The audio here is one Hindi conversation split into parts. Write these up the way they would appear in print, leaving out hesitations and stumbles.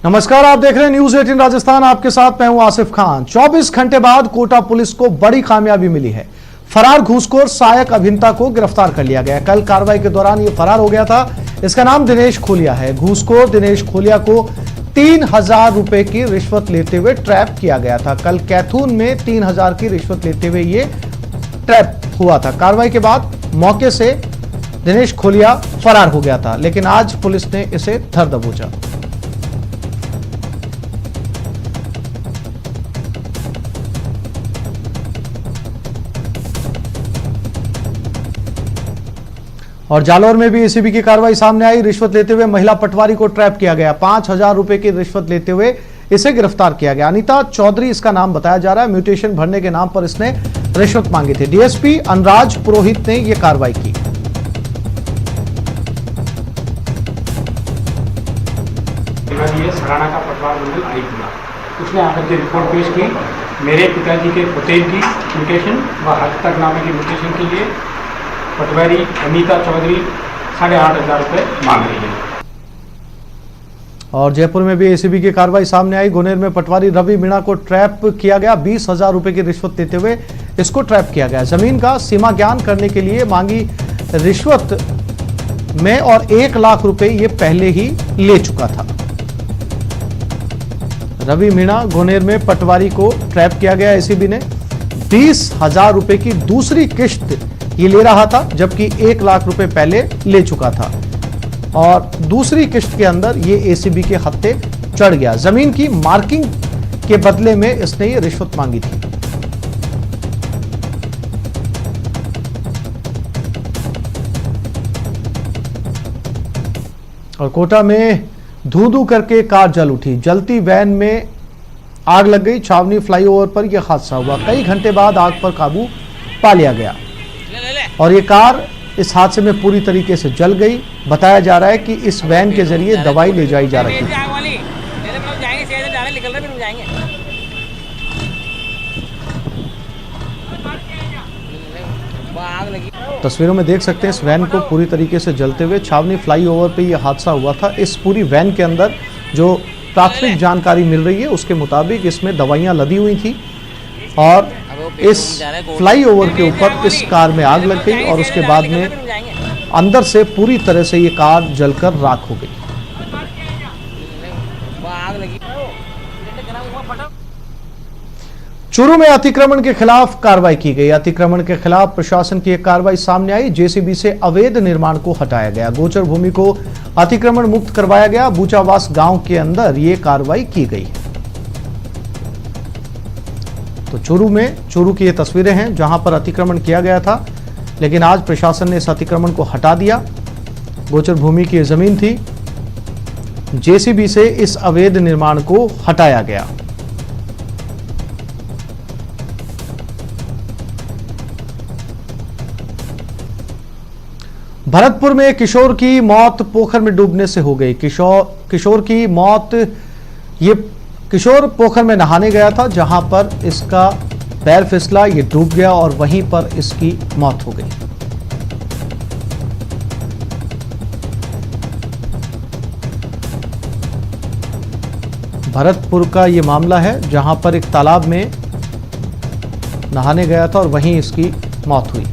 नमस्कार, आप देख रहे हैं न्यूज 18 राजस्थान। आपके साथ मैं हूं आसिफ खान। 24 घंटे बाद कोटा पुलिस को बड़ी कामयाबी मिली है। फरार घूसखोर सहायक अभियंता को गिरफ्तार कर लिया गया। कल कार्रवाई के दौरान यह फरार हो गया था। इसका नाम दिनेश खोलिया है। घूसखोर दिनेश खोलिया को 3000 रुपए की रिश्वत लेते हुए ट्रैप किया गया था। कल कैथून में 3000 की रिश्वत लेते हुए यह ट्रैप हुआ था। कार्रवाई के बाद मौके से दिनेश खोलिया फरार हो गया था, लेकिन आज पुलिस ने इसे धर दबोचा। और जालौर में भी एसीबी की कार्रवाई सामने आई। रिश्वत लेते हुए महिला पटवारी को ट्रैप किया गया। 5000 रुपए की रिश्वत लेते हुए इसे गिरफ्तार किया गया। अनीता चौधरी इसका नाम बताया जा रहा है। म्यूटेशन भरने के नाम पर इसने रिश्वत मांगी थी। डीएसपी अनराज पुरोहित ने यह कार्रवाई की। सराना का पटवार मंडल आईपुरा, उसने आकर के रिपोर्ट पेश की। मेरे पिताजी के पटेल की म्यूटेशन व हद तक नामे की म्यूटेशन के लिए पटवारी अनीता चौधरी 8500 रुपये मांग रही है। और जयपुर में भी एसीबी की कार्रवाई सामने आई। गुनेर में पटवारी रवि मीणा को ट्रैप किया गया। 20,000 रुपए की रिश्वत लेते हुए इसको ट्रैप किया गया। जमीन का सीमा ज्ञान करने के लिए मांगी रिश्वत में और 1 लाख रुपए ये पहले ही ले चुका था। रवि मीणा गुनेर में पटवारी को ट्रैप किया गया। एसीबी ने 20,000 रुपए की दूसरी किश्त ये ले रहा था, जबकि 1 लाख रुपए पहले ले चुका था। और दूसरी किश्त के अंदर ये एसीबी के हत्थे चढ़ गया। जमीन की मार्किंग के बदले में इसने ये रिश्वत मांगी थी। और कोटा में धू-धू करके कार जल उठी। जलती वैन में आग लग गई। छावनी फ्लाईओवर पर यह हादसा हुआ। कई घंटे बाद आग पर काबू पा लिया गया और ये कार इस हादसे में पूरी तरीके से जल गई। बताया जा रहा है कि इस वैन के जरिए दवाई ले जाई जा रही थी। तस्वीरों में देख सकते हैं इस वैन को पूरी तरीके से जलते हुए। छावनी फ्लाईओवर पे यह हादसा हुआ था। इस पूरी वैन के अंदर जो प्राथमिक जानकारी मिल रही है उसके मुताबिक इसमें दवाइयां लदी हुई थी और इस फ्लाईओवर के ऊपर इस कार में आग लग गई और उसके बाद में अंदर से पूरी तरह से ये कार जलकर राख हो गई। चूरू में अतिक्रमण के खिलाफ कार्रवाई की गई। अतिक्रमण के खिलाफ प्रशासन की एक कार्रवाई सामने आई। जेसीबी से अवैध निर्माण को हटाया गया। गोचर भूमि को अतिक्रमण मुक्त करवाया गया। बूचावास गांव के अंदर यह कार्रवाई की गई है। तो चूरू की ये तस्वीरें हैं जहां पर अतिक्रमण किया गया था, लेकिन आज प्रशासन ने इस अतिक्रमण को हटा दिया। गोचर भूमि की जमीन थी। जेसीबी से इस अवैध निर्माण को हटाया गया। भरतपुर में किशोर की मौत पोखर में डूबने से हो गई। किशोर की मौत, ये किशोर पोखर में नहाने गया था जहां पर इसका पैर फिसला, ये डूब गया और वहीं पर इसकी मौत हो गई। भरतपुर का ये मामला है जहां पर एक तालाब में नहाने गया था और वहीं इसकी मौत हुई।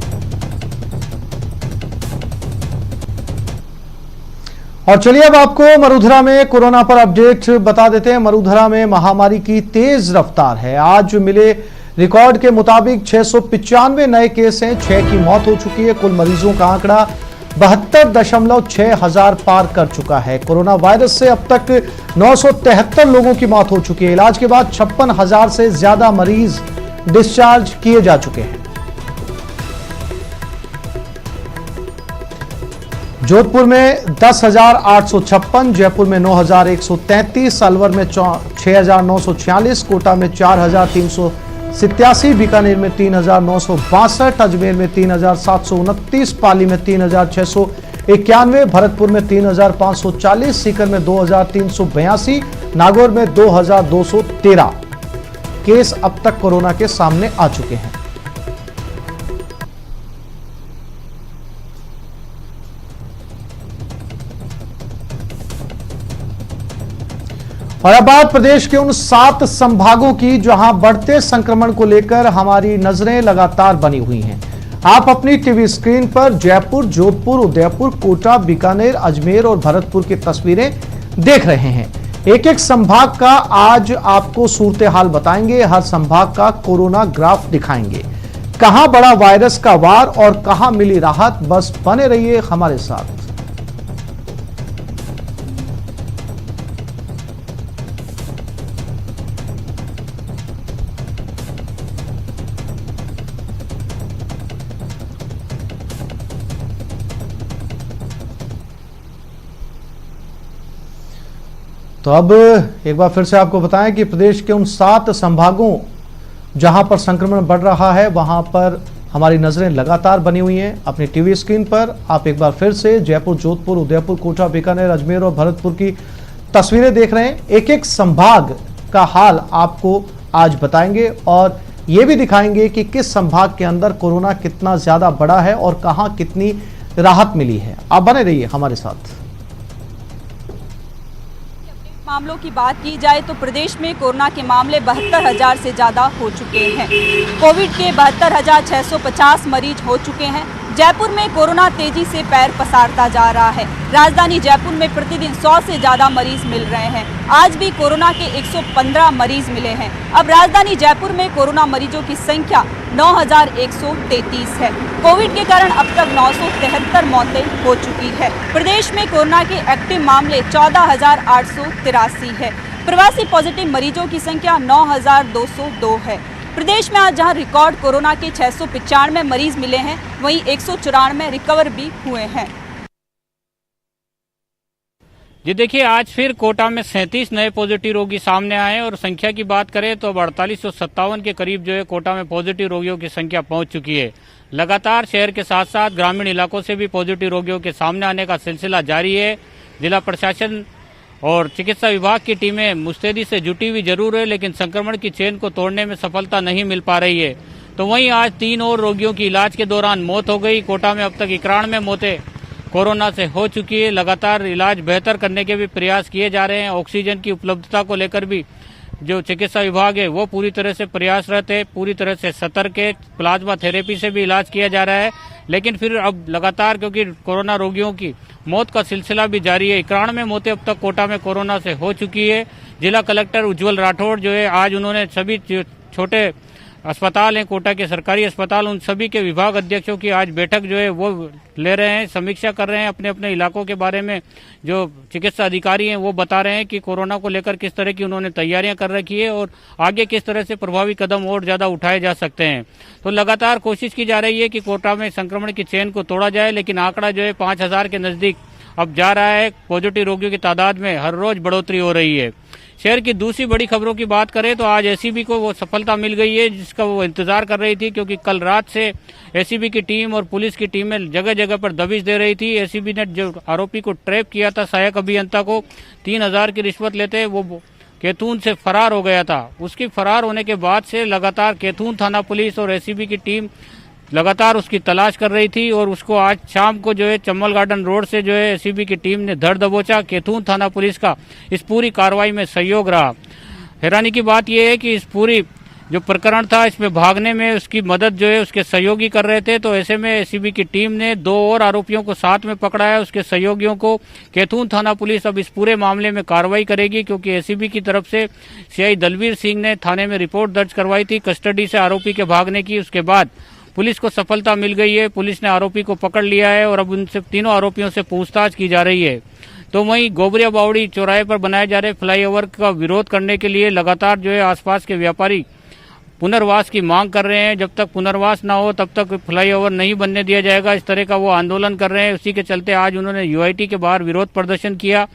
और चलिए अब आपको मरुधरा में कोरोना पर अपडेट बता देते हैं। मरुधरा में महामारी की तेज रफ्तार है। आज मिले रिकॉर्ड के मुताबिक 695 नए केस हैं। 6 की मौत हो चुकी है। कुल मरीजों का आंकड़ा 72.6 हजार पार कर चुका है। कोरोना वायरस से अब तक 973 लोगों की मौत हो चुकी है। इलाज के बाद 56,000 से ज्यादा मरीज डिस्चार्ज किए जा चुके हैं। जोधपुर में 10,856, जयपुर में 9,133, अलवर में 6,946, कोटा में 4,387, बीकानेर में 3,962, अजमेर में 3,729, पाली में 3,691, भरतपुर में 3,540, सीकर में 2,382, नागौर में 2,213 केस अब तक कोरोना के सामने आ चुके हैं। और अब बात प्रदेश के उन 7 संभागों की जहां बढ़ते संक्रमण को लेकर हमारी नजरें लगातार बनी हुई हैं। आप अपनी टीवी स्क्रीन पर जयपुर, जोधपुर, उदयपुर, कोटा, बीकानेर, अजमेर और भरतपुर की तस्वीरें देख रहे हैं। एक एक संभाग का आज आपको सूरत हाल बताएंगे, हर संभाग का कोरोना ग्राफ दिखाएंगे। कहां बड़ा वायरस का वार और कहां मिली राहत, बस बने रहिए हमारे साथ। तो अब एक बार फिर से आपको बताएं कि प्रदेश के उन 7 संभागों जहां पर संक्रमण बढ़ रहा है वहां पर हमारी नजरें लगातार बनी हुई हैं। अपनी टीवी स्क्रीन पर आप एक बार फिर से जयपुर, जोधपुर, उदयपुर, कोटा, बीकानेर, अजमेर और भरतपुर की तस्वीरें देख रहे हैं। एक एक संभाग का हाल आपको आज बताएंगे और ये भी दिखाएंगे कि किस संभाग के अंदर कोरोना कितना ज्यादा बढ़ा है और कहां कितनी राहत मिली है। आप बने रहिए हमारे साथ। मामलों की बात की जाए तो प्रदेश में कोरोना के मामले 72,000 से ज़्यादा हो चुके हैं। कोविड के 72,650 मरीज हो चुके हैं। जयपुर में कोरोना तेजी से पैर पसारता जा रहा है। राजधानी जयपुर में प्रतिदिन 100 से ज़्यादा मरीज मिल रहे हैं। आज भी कोरोना के 115 मरीज मिले हैं। अब राजधानी जयपुर में कोरोना मरीजों की संख्या 9,133 है। कोविड के कारण अब तक 973 मौतें हो चुकी है। प्रदेश में कोरोना के एक्टिव मामले 14,883 है। प्रवासी पॉजिटिव मरीजों की संख्या 9,202 है। प्रदेश में आज जहां रिकॉर्ड कोरोना के 695 मरीज मिले हैं, वहीं 194 रिकवर भी हुए हैं। जी देखिए, आज फिर कोटा में 37 नए पॉजिटिव रोगी सामने आए और संख्या की बात करें तो अब 4857 के करीब जो है कोटा में पॉजिटिव रोगियों की संख्या पहुंच चुकी है। लगातार शहर के साथ साथ ग्रामीण इलाकों से भी पॉजिटिव रोगियों के सामने आने का सिलसिला जारी है। जिला प्रशासन और चिकित्सा विभाग की टीमें मुस्तैदी से जुटी हुई जरूर है, लेकिन संक्रमण की चेन को तोड़ने में सफलता नहीं मिल पा रही है। तो वहीं आज 3 और रोगियों की इलाज के दौरान मौत हो गई। कोटा में अब तक 91 मौतें कोरोना से हो चुकी है। लगातार इलाज बेहतर करने के भी प्रयास किए जा रहे हैं। ऑक्सीजन की उपलब्धता को लेकर भी जो चिकित्सा विभाग है वो पूरी तरह से प्रयासरत है, पूरी तरह से सतर्क है। प्लाज्मा थेरेपी से भी इलाज किया जा रहा है, लेकिन फिर अब लगातार क्योंकि कोरोना रोगियों की मौत का सिलसिला भी जारी है। 91 मौतें अब तक कोटा में कोरोना से हो चुकी है। जिला कलेक्टर उज्जवल राठौड़ जो है आज उन्होंने सभी छोटे अस्पताल हैं कोटा के सरकारी अस्पताल, उन सभी के विभाग अध्यक्षों की आज बैठक जो है वो ले रहे हैं, समीक्षा कर रहे हैं अपने अपने इलाकों के बारे में। जो चिकित्सा अधिकारी हैं वो बता रहे हैं कि कोरोना को लेकर किस तरह की उन्होंने तैयारियां कर रखी है और आगे किस तरह से प्रभावी कदम और ज्यादा उठाए जा सकते हैं। तो लगातार कोशिश की जा रही है कि कोटा में संक्रमण की चेन को तोड़ा जाए, लेकिन आंकड़ा जो है 5,000 के नजदीक अब जा रहा है। पॉजिटिव रोगियों की तादाद में हर रोज बढ़ोतरी हो रही है। शहर की दूसरी बड़ी खबरों की बात करें तो आज एसीबी को वो सफलता मिल गई है जिसका वो इंतजार कर रही थी, क्योंकि कल रात से एसीबी की टीम और पुलिस की टीमें जगह जगह पर दबिश दे रही थी। एसीबी ने जो आरोपी को ट्रैप किया था, सहायक अभियंता को 3,000 की रिश्वत लेते वो कैथून से फरार हो गया था। उसकी फरार होने के बाद से लगातार कैथून थाना पुलिस और एसीबी की टीम लगातार उसकी तलाश कर रही थी और उसको आज शाम को जो है चम्बल गार्डन रोड से जो है एसीबी की टीम ने धर दबोचा। कैथून थाना पुलिस का इस पूरी कार्रवाई में सहयोग रहा। हैरानी की बात यह है कि इस पूरी जो प्रकरण था इसमें भागने में उसकी मदद जो है उसके सहयोगी कर रहे थे। तो ऐसे में एसीबी की टीम ने 2 और आरोपियों को साथ में पकड़ा है, उसके सहयोगियों को। कैथून थाना पुलिस अब इस पूरे मामले में कार्रवाई करेगी, क्योंकि एसीबी की तरफ से सीआई दलवीर सिंह ने थाने में रिपोर्ट दर्ज करवाई थी कस्टडी से आरोपी के भागने की। उसके बाद पुलिस को सफलता मिल गई है, पुलिस ने आरोपी को पकड़ लिया है और अब उनसे तीनों आरोपियों से पूछताछ की जा रही है। तो वहीं गोबरिया बावड़ी चौराहे पर बनाए जा रहे फ्लाईओवर का विरोध करने के लिए लगातार जो है आसपास के व्यापारी पुनर्वास की मांग कर रहे हैं। जब तक पुनर्वास ना हो तब तक फ्लाईओवर नहीं बनने दिया जाएगा, इस तरह का वो आंदोलन कर रहे हैं। उसी के चलते आज उन्होंने यूआईटी के बाहर विरोध प्रदर्शन किया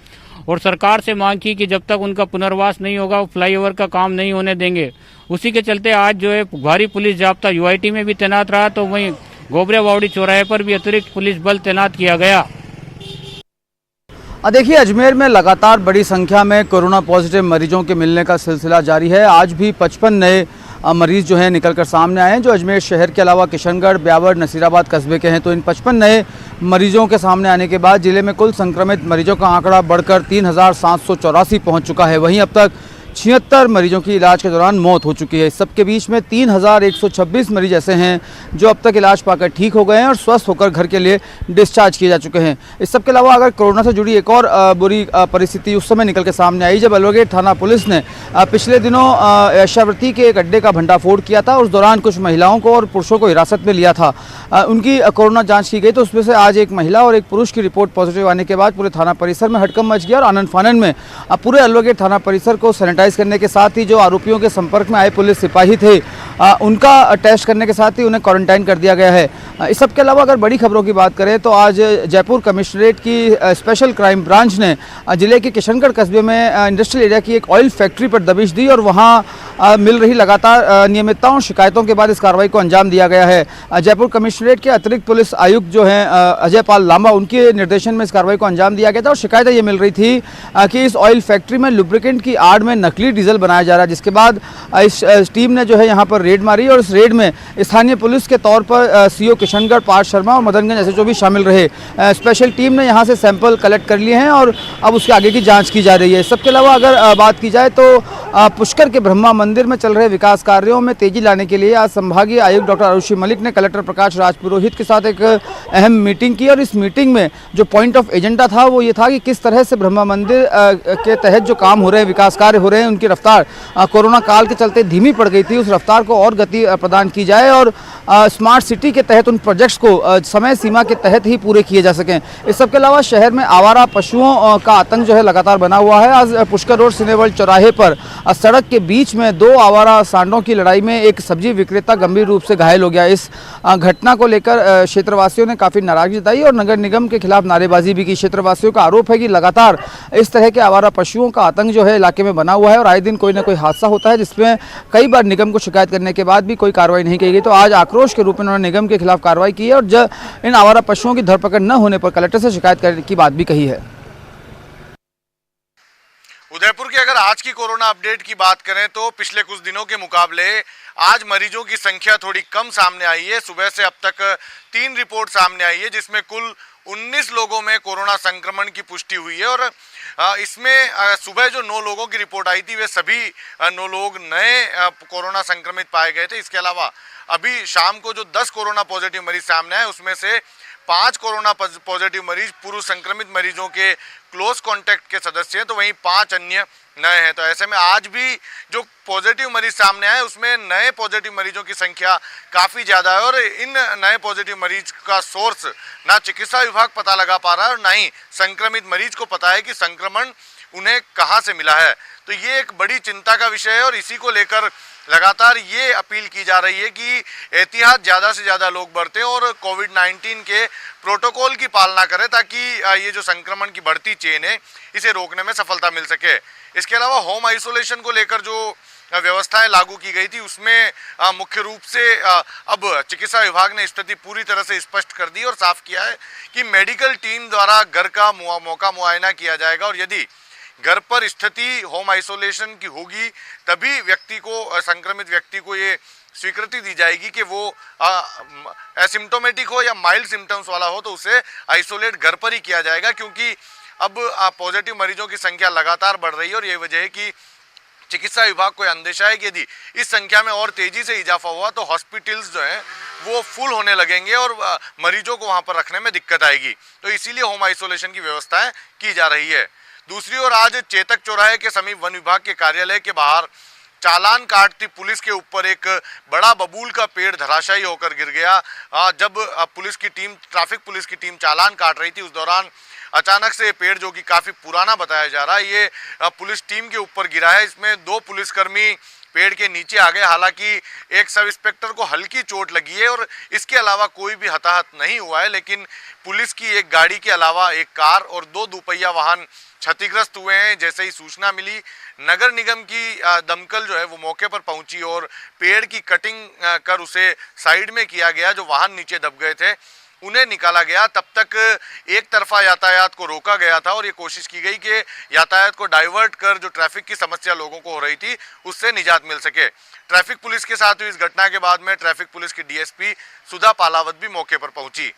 और सरकार से मांग की कि जब तक उनका पुनर्वास नहीं होगा वो फ्लाईओवर का काम नहीं होने देंगे। उसी के चलते आज जो है भारी पुलिस जाब्ता यूआईटी में भी तैनात रहा, तो वहीं गोबरिया बावड़ी चौराहे पर भी अतिरिक्त पुलिस बल तैनात किया गया। देखिए, अजमेर में लगातार बड़ी संख्या में कोरोना पॉजिटिव मरीजों के मिलने का सिलसिला जारी है। आज भी 55 नए मरीज जो हैं निकल कर सामने आए हैं, जो अजमेर शहर के अलावा किशनगढ़, ब्यावर, नसीराबाद कस्बे के हैं। तो इन 55 नए मरीजों के सामने आने के बाद जिले में कुल संक्रमित मरीजों का आंकड़ा बढ़कर 3784 पहुँच चुका है। वहीं अब तक 76 मरीजों की इलाज के दौरान मौत हो चुकी है। इस सब के बीच में 3126 मरीज ऐसे हैं जो अब तक इलाज पाकर ठीक हो गए हैं और स्वस्थ होकर घर के लिए डिस्चार्ज किए जा चुके हैं। इस सब के अलावा अगर कोरोना से जुड़ी एक और बुरी परिस्थिति उस समय निकल के सामने आई जब अलवागेट थाना पुलिस ने पिछले दिनों वेश्यावृत्ति के एक अड्डे का भंडाफोड़ किया था। उस दौरान कुछ महिलाओं को और पुरुषों को हिरासत में लिया था। उनकी कोरोना जाँच की गई तो उसमें से आज एक महिला और एक पुरुष की रिपोर्ट पॉजिटिव आने के बाद पूरे थाना परिसर में हड़कंप मच गया और आनन फानन में पूरे अलवागेट थाना परिसर को सैनिटाइज करने के साथ ही जो आरोपियों के संपर्क में आए पुलिस सिपाही थे उनका टेस्ट करने के साथ ही उन्हें क्वारंटाइन कर दिया गया है। इस सब के अलावा अगर बड़ी खबरों की बात करें तो आज जयपुर कमिश्नरेट की स्पेशल क्राइम ब्रांच ने जिले के किशनगढ़ कस्बे में इंडस्ट्रियल एरिया की एक ऑयल फैक्ट्री पर दबिश दी और वहां मिल रही लगातार अनियमितताओं और शिकायतों के बाद इस कार्रवाई को अंजाम दिया गया है। जयपुर कमिश्नरेट के अतिरिक्त पुलिस आयुक्त जो हैं अजय पाल लांबा, उनके निर्देशन में इस कार्रवाई को अंजाम दिया गया था और शिकायतें ये मिल रही थी कि इस ऑयल फैक्ट्री में लुब्रिकेंट की आड़ में नकली डीजल बनाया जा रहा है। जिसके बाद इस टीम ने जो है यहाँ पर रेड मारी और इस रेड में स्थानीय पुलिस के तौर पर सीओ किशनगढ़ पार्थ शर्मा और मदनगंज एसएचओ भी शामिल रहे। स्पेशल टीम ने यहाँ से सैंपल कलेक्ट कर लिए हैं और अब उसके आगे की जांच की जा रही है। सबके अलावा अगर बात की जाए तो पुष्कर के ब्रह्मा मंदिर में चल रहे विकास कार्यों में तेजी लाने के लिए आज संभागीय आयुक्त डॉक्टर आरुषि मलिक ने कलेक्टर प्रकाश राजपुरोहित के साथ एक अहम मीटिंग की और इस मीटिंग में जो पॉइंट ऑफ एजेंडा था वो ये था कि किस तरह से ब्रह्मा मंदिर के तहत जो काम हो रहे हैं, विकास कार्य हो रहे हैं, उनकी रफ्तार कोरोना काल के चलते धीमी पड़ गई थी, उस रफ्तार को और गति प्रदान की जाए और स्मार्ट सिटी के तहत उन प्रोजेक्ट्स को समय सीमा के तहत ही पूरे किए जा सकें। इस सब के अलावा शहर में आवारा पशुओं का आतंक जो है लगातार बना हुआ है। आज पुष्कर रोड सिनेवर्ल्ड चौराहे पर सड़क के बीच में दो आवारा सांडों की लड़ाई में एक सब्जी विक्रेता गंभीर रूप से घायल हो गया। इस घटना को लेकर क्षेत्रवासियों ने काफ़ी नाराजगी जताई और नगर निगम के खिलाफ नारेबाजी भी की। क्षेत्रवासियों का आरोप है कि लगातार इस तरह के आवारा पशुओं का आतंक जो है इलाके में बना हुआ है और आए दिन कोई ना कोई हादसा होता है जिसमें कई बार निगम को शिकायत करने के बाद भी कोई कार्रवाई नहीं की गई। तो आज आक्रोश के रूप में उन्होंने निगम के खिलाफ कार्रवाई की है और इन आवारा पशुओं की धरपकड़ न होने पर कलेक्टर से शिकायत करने की बात भी कही है। उदयपुर की अगर आज की कोरोना अपडेट की बात करें तो पिछले कुछ दिनों के मुकाबले आज मरीजों की संख्या थोड़ी कम सामने आई है। सुबह से अब तक 3 रिपोर्ट सामने आई है जिसमें कुल 19 लोगों में कोरोना संक्रमण की पुष्टि हुई है और इसमें सुबह जो 9 लोगों की रिपोर्ट आई थी वे सभी 9 लोग नए कोरोना संक्रमित पाए गए थे। इसके अलावा अभी शाम को जो 10 कोरोना पॉजिटिव मरीज सामने आए उसमें से 5 कोरोना पॉजिटिव मरीज पूर्व संक्रमित मरीजों के क्लोज कॉन्टैक्ट के सदस्य हैं तो वहीं 5 अन्य नए हैं। तो ऐसे में आज भी जो पॉजिटिव मरीज सामने आए उसमें नए पॉजिटिव मरीजों की संख्या काफ़ी ज़्यादा है और इन नए पॉजिटिव मरीज का सोर्स ना चिकित्सा विभाग पता लगा पा रहा है और ना ही संक्रमित मरीज को पता है कि संक्रमण उन्हें कहाँ से मिला है। तो ये एक बड़ी चिंता का विषय है और इसी को लेकर लगातार ये अपील की जा रही है कि एहतियात ज़्यादा से ज़्यादा लोग बरतें और कोविड-19 के प्रोटोकॉल की पालना करें ताकि ये जो संक्रमण की बढ़ती चेन है इसे रोकने में सफलता मिल सके। इसके अलावा होम आइसोलेशन को लेकर जो व्यवस्थाएं लागू की गई थी उसमें मुख्य रूप से अब चिकित्सा विभाग ने स्थिति पूरी तरह से स्पष्ट कर दी और साफ किया है कि मेडिकल टीम द्वारा घर का मौका मुआयना किया जाएगा और यदि घर पर स्थिति होम आइसोलेशन की होगी तभी व्यक्ति को संक्रमित व्यक्ति को ये स्वीकृति दी जाएगी कि वो एसिम्टोमेटिक हो या माइल्ड सिम्टम्स वाला हो तो उसे आइसोलेट घर पर ही किया जाएगा क्योंकि अब पॉजिटिव मरीजों की संख्या लगातार बढ़ रही है और ये वजह है कि चिकित्सा विभाग को अंदेशा है कि यदि इस संख्या में और तेजी से इजाफा हुआ तो हॉस्पिटल्स जो हैं वो फुल होने लगेंगे और मरीजों को वहाँ पर रखने में दिक्कत आएगी। तो इसीलिए होम आइसोलेशन की व्यवस्थाएं की जा रही है। दूसरी ओर आज चेतक चौराहे के समीप वन विभाग के कार्यालय के बाहर चालान काटती पुलिस के ऊपर एक बड़ा बबूल का पेड़ धराशायी होकर गिर गया। जब ट्रैफिक पुलिस की टीम चालान काट रही थी उस दौरान अचानक से पेड़ जो कि काफ़ी पुराना बताया जा रहा है ये पुलिस टीम के ऊपर गिरा है। इसमें 2 पुलिसकर्मी पेड़ के नीचे आ गए। हालांकि एक सब इंस्पेक्टर को हल्की चोट लगी है और इसके अलावा कोई भी हताहत नहीं हुआ है, लेकिन पुलिस की एक गाड़ी के अलावा एक कार और 2 दुपहिया वाहन क्षतिग्रस्त हुए हैं। जैसे ही सूचना मिली नगर निगम की दमकल जो है वो मौके पर पहुंची और पेड़ की कटिंग कर उसे साइड में किया गया। जो वाहन नीचे दब गए थे उन्हें निकाला गया। तब तक एक तरफा यातायात को रोका गया था और ये कोशिश की गई कि यातायात को डाइवर्ट कर जो ट्रैफिक की समस्या लोगों को हो रही थी उससे निजात मिल सके। ट्रैफिक पुलिस के साथ हुई इस घटना के बाद में ट्रैफिक पुलिस की डीएसपी सुधा पालावत भी मौके पर पहुंची।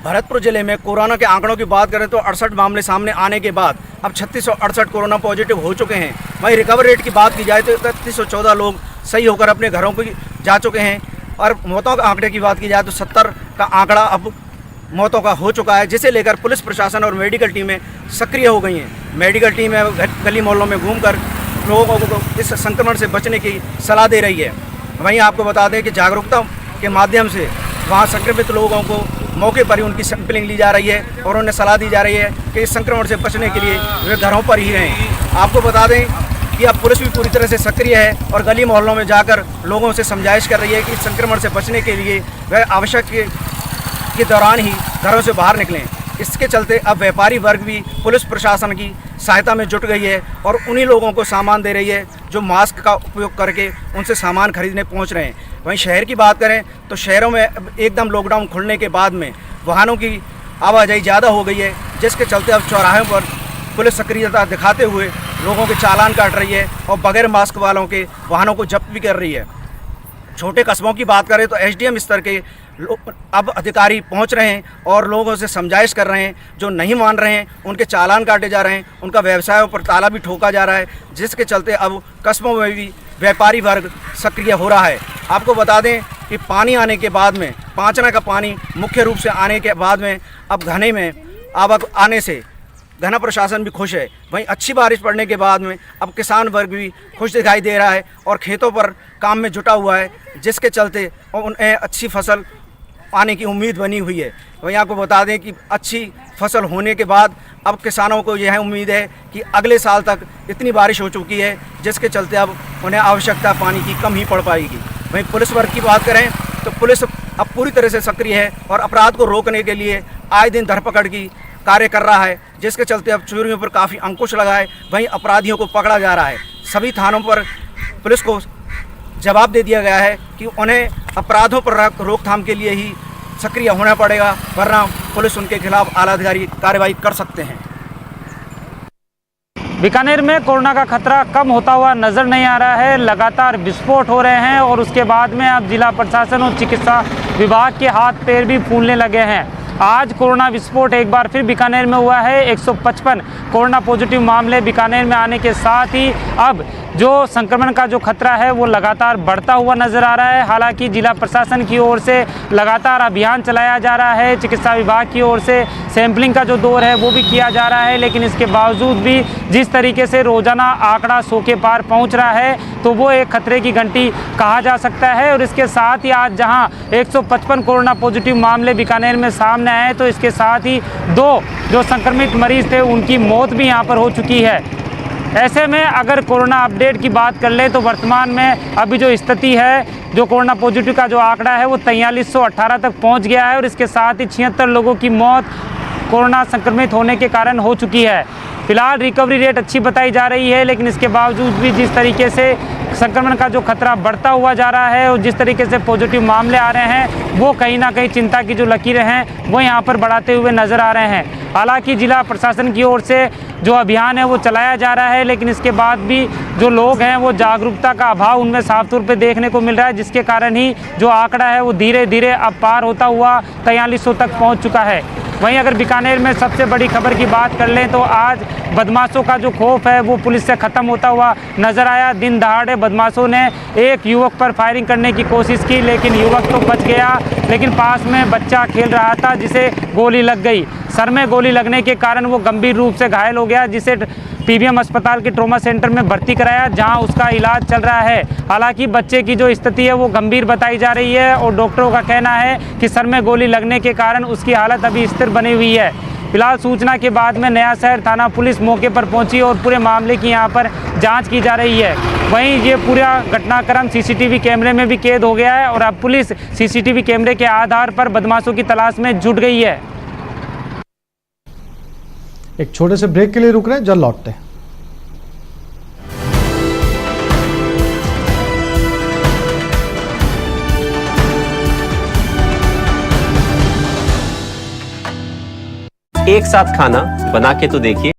भरतपुर जिले में कोरोना के आंकड़ों की बात करें तो 68 मामले सामने आने के बाद अब 3668 कोरोना पॉजिटिव हो चुके हैं। वहीं रिकवर रेट की बात की जाए तो 3114 लोग सही होकर अपने घरों को जा चुके हैं और मौतों के आंकड़े की बात की जाए तो 70 का आंकड़ा अब मौतों का हो चुका है, जिसे लेकर पुलिस प्रशासन और मेडिकल टीमें सक्रिय हो गई हैं। मेडिकल टीमें गली मोहल्लों में घूमकर लोगों को इस संक्रमण से बचने की सलाह दे रही है। वहीं आपको बता दें कि जागरूकता के माध्यम से वहाँ संक्रमित लोगों को मौके पर ही उनकी सैंपलिंग ली जा रही है और उन्हें सलाह दी जा रही है कि इस संक्रमण से बचने के लिए वे घरों पर ही रहें। आपको बता दें कि अब पुलिस भी पूरी तरह से सक्रिय है और गली मोहल्लों में जाकर लोगों से समझाइश कर रही है कि इस संक्रमण से बचने के लिए वह आवश्यक के दौरान ही घरों से बाहर निकलें। इसके चलते अब व्यापारी वर्ग भी पुलिस प्रशासन की सहायता में जुट गई है और उन्हीं लोगों को सामान दे रही है जो मास्क का उपयोग करके उनसे सामान खरीदने पहुंच रहे हैं। वहीं शहर की बात करें तो शहरों में एकदम लॉकडाउन खुलने के बाद में वाहनों की आवाजाही ज़्यादा हो गई है, जिसके चलते अब चौराहों पर पुलिस सक्रियता दिखाते हुए लोगों के चालान काट रही है और बगैर मास्क वालों के वाहनों को जब्त भी कर रही है। छोटे कस्बों की बात करें तो एसडीएम स्तर के अब अधिकारी पहुंच रहे हैं और लोगों से समझाइश कर रहे हैं। जो नहीं मान रहे हैं उनके चालान काटे जा रहे हैं, उनका व्यवसायों पर ताला भी ठोका जा रहा है, जिसके चलते अब कस्बों में भी व्यापारी वर्ग सक्रिय हो रहा है। आपको बता दें कि पानी आने के बाद में पांचना का पानी मुख्य रूप से आने के बाद में अब घने में आवक आने से घना प्रशासन भी खुश है। वहीं अच्छी बारिश पड़ने के बाद में अब किसान वर्ग भी खुश दिखाई दे रहा है और खेतों पर काम में जुटा हुआ है, जिसके चलते उन्हें अच्छी फसल आने की उम्मीद बनी हुई है। वहीं आपको बता दें कि अच्छी फसल होने के बाद अब किसानों को यह उम्मीद है कि अगले साल तक इतनी बारिश हो चुकी है, जिसके चलते अब उन्हें आवश्यकता पानी की कम ही पड़ पाएगी। वहीं पुलिस वर्ग की बात करें तो पुलिस अब पूरी तरह से सक्रिय है और अपराध को रोकने के लिए आए दिन धरपकड़ की कार्य कर रहा है, जिसके चलते अब चोरियों पर काफ़ी अंकुश लगा है। वहीं अपराधियों को पकड़ा जा रहा है। सभी थानों पर पुलिस को जवाब दे दिया गया है कि उन्हें अपराधों पर रोकथाम के लिए ही सक्रिय होना पड़ेगा, वरना पुलिस उनके खिलाफ आला अधिकारी कार्रवाई कर सकते हैं। बीकानेर में कोरोना का खतरा कम होता हुआ नजर नहीं आ रहा है। लगातार विस्फोट हो रहे हैं और उसके बाद में अब जिला प्रशासन और चिकित्सा विभाग के हाथ पैर भी फूलने लगे हैं। आज कोरोना विस्फोट एक बार फिर बीकानेर में हुआ है। 155 कोरोना पॉजिटिव मामले बीकानेर में आने के साथ ही अब जो संक्रमण का जो खतरा है वो लगातार बढ़ता हुआ नज़र आ रहा है। हालांकि जिला प्रशासन की ओर से लगातार अभियान चलाया जा रहा है, चिकित्सा विभाग की ओर से सैंपलिंग का जो दौर है वो भी किया जा रहा है, लेकिन इसके बावजूद भी जिस तरीके से रोज़ाना आंकड़ा 100 के पार पहुंच रहा है तो वो एक खतरे की घंटी कहा जा सकता है। और इसके साथ ही आज जहां 155 कोरोना पॉजिटिव मामले बीकानेर में सामने आए तो इसके साथ ही 2 जो संक्रमित मरीज थे उनकी मौत भी यहां पर हो चुकी है। ऐसे में अगर कोरोना अपडेट की बात कर ले तो वर्तमान में अभी जो स्थिति है, जो कोरोना पॉजिटिव का जो आंकड़ा है वो 4318 तक पहुंच गया है और इसके साथ ही 76 लोगों की मौत कोरोना संक्रमित होने के कारण हो चुकी है। फिलहाल रिकवरी रेट अच्छी बताई जा रही है, लेकिन इसके बावजूद भी जिस तरीके से संक्रमण का जो खतरा बढ़ता हुआ जा रहा है और जिस तरीके से पॉजिटिव मामले आ रहे हैं वो कहीं ना कहीं चिंता की जो लकीरें हैं वो यहाँ पर बढ़ाते हुए नज़र आ रहे हैं। हालांकि जिला प्रशासन की ओर से जो अभियान है वो चलाया जा रहा है, लेकिन इसके बाद भी जो लोग हैं वो जागरूकता का अभाव उनमें साफ तौर पे देखने को मिल रहा है, जिसके कारण ही जो आंकड़ा है वो धीरे धीरे अब पार होता हुआ 4300 तक पहुँच चुका है। वहीं अगर बीकानेर में सबसे बड़ी खबर की बात कर लें तो आज बदमाशों का जो खौफ है वो पुलिस से ख़त्म होता हुआ नज़र आया। दिन दहाड़े बदमाशों ने एक युवक पर फायरिंग करने की कोशिश की, लेकिन युवक तो बच गया, लेकिन पास में बच्चा खेल रहा था जिसे गोली लग गई। सर में गोली लगने के कारण वो गंभीर रूप से घायल हो गया, जिसे पीबीएम अस्पताल के ट्रॉमा सेंटर में भर्ती कराया, जहां उसका इलाज चल रहा है। हालांकि बच्चे की जो स्थिति है वो गंभीर बताई जा रही है और डॉक्टरों का कहना है कि सर में गोली लगने के कारण उसकी हालत अभी स्थिर बनी हुई है। फिलहाल सूचना के बाद में नया शहर थाना पुलिस मौके पर पहुंची और पूरे मामले की यहां पर जांच की जा रही है। वहीं ये पूरा घटनाक्रम सीसीटीवी कैमरे में भी कैद हो गया है और अब पुलिस सीसीटीवी कैमरे के आधार पर बदमाशों की तलाश में जुट गई है। एक छोटे से ब्रेक के लिए रुक रहे हैं, जल्द लौटते हैं। एक साथ खाना बना के तो देखिए।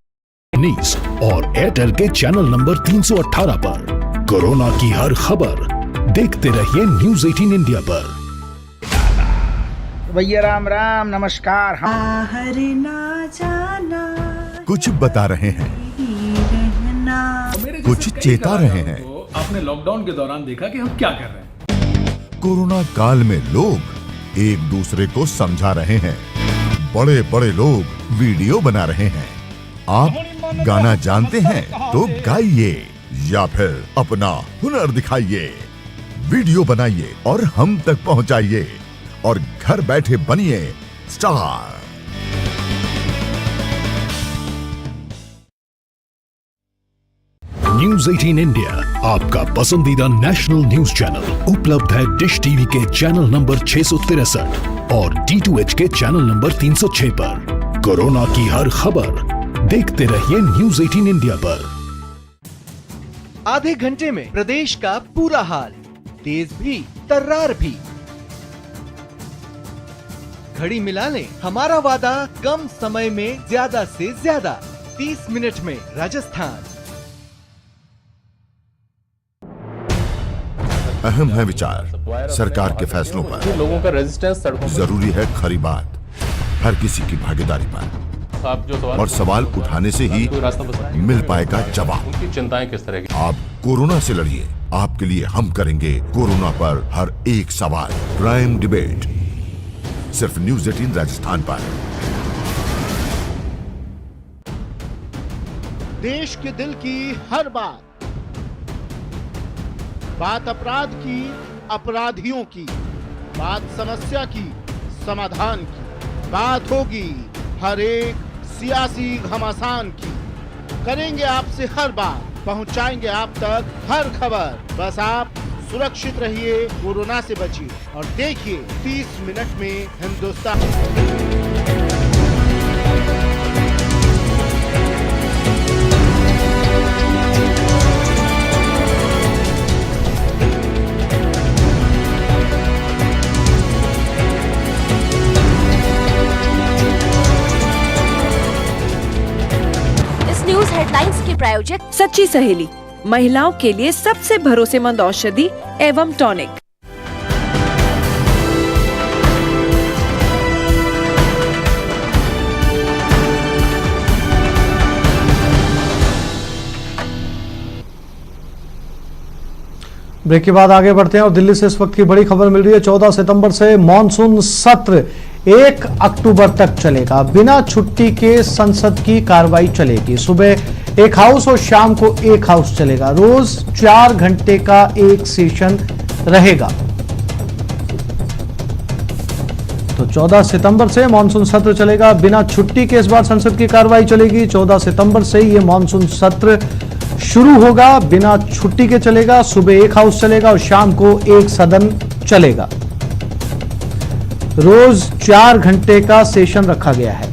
न्यूज और एयरटेल के चैनल नंबर 318 पर कोरोना की हर खबर देखते रहिए न्यूज 18 इंडिया पर। भैया राम राम नमस्कार। बाहर ना जाना, कुछ बता रहे हैं, कुछ चेता रहे हैं। आपने लॉकडाउन के दौरान देखा कि हम क्या कर रहे हैं। कोरोना काल में लोग एक दूसरे को समझा रहे हैं, बड़े बड़े लोग वीडियो बना रहे हैं। आप गाना जानते हैं तो गाइए या फिर अपना हुनर दिखाइए, वीडियो बनाइए और हम तक पहुंचाइए और घर बैठे बनिए स्टार। न्यूज 18 इंडिया आपका पसंदीदा नेशनल न्यूज चैनल उपलब्ध है डिश टीवी के चैनल नंबर 663 और D2H के चैनल नंबर 306 पर। कोरोना की हर खबर देखते रहिए न्यूज 18 इंडिया पर। आधे घंटे में प्रदेश का पूरा हाल, तेज भी तर्रार भी। घड़ी मिला लें हमारा वादा, कम समय में ज्यादा से ज्यादा 30 मिनट में राजस्थान। अहम है विचार सरकार के फैसलों पर, लोगों का रेजिस्टेंस जरूरी है खरी बात, हर किसी की भागीदारी पर। और सवाल उठाने से ही मिल पाएगा जवाब। उनकी चिंताएं किस तरह की? आप कोरोना से लड़िए, आपके लिए हम करेंगे कोरोना पर हर एक सवाल। प्राइम डिबेट सिर्फ न्यूज 18 राजस्थान पर। देश के दिल की हर बात अपराध की, अपराधियों की, बात समस्या की, समाधान की, बात होगी हर एक सियासी घमासान की। करेंगे आपसे हर बात, पहुंचाएंगे आप तक हर खबर। बस आप सुरक्षित रहिए, कोरोना से बचिए और देखिए 30 मिनट में हिंदुस्तान। न्यूज हेडलाइंस के प्रायोजक सच्ची सहेली, महिलाओं के लिए सबसे भरोसेमंद औषधि एवं टॉनिक। ब्रेक के बाद आगे बढ़ते हैं और दिल्ली से इस वक्त की बड़ी खबर मिल रही है। 14 सितंबर से मॉनसून सत्र 1 अक्टूबर तक चलेगा। बिना छुट्टी के संसद की कार्रवाई चलेगी। सुबह एक हाउस और शाम को एक हाउस चलेगा। रोज 4 घंटे का एक सेशन रहेगा। तो 14 सितंबर से मॉनसून सत्र चलेगा। बिना छुट्टी के इस बार संसद की कार्रवाई चलेगी। 14 सितंबर से ये मॉनसून सत्र शुरू होगा, बिना छुट्टी के चलेगा। सुबह एक हाउस चलेगा और शाम को एक सदन चलेगा। रोज 4 घंटे का सेशन रखा गया है।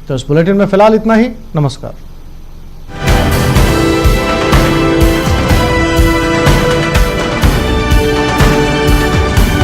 तो इस बुलेटिन में फिलहाल इतना ही। नमस्कार।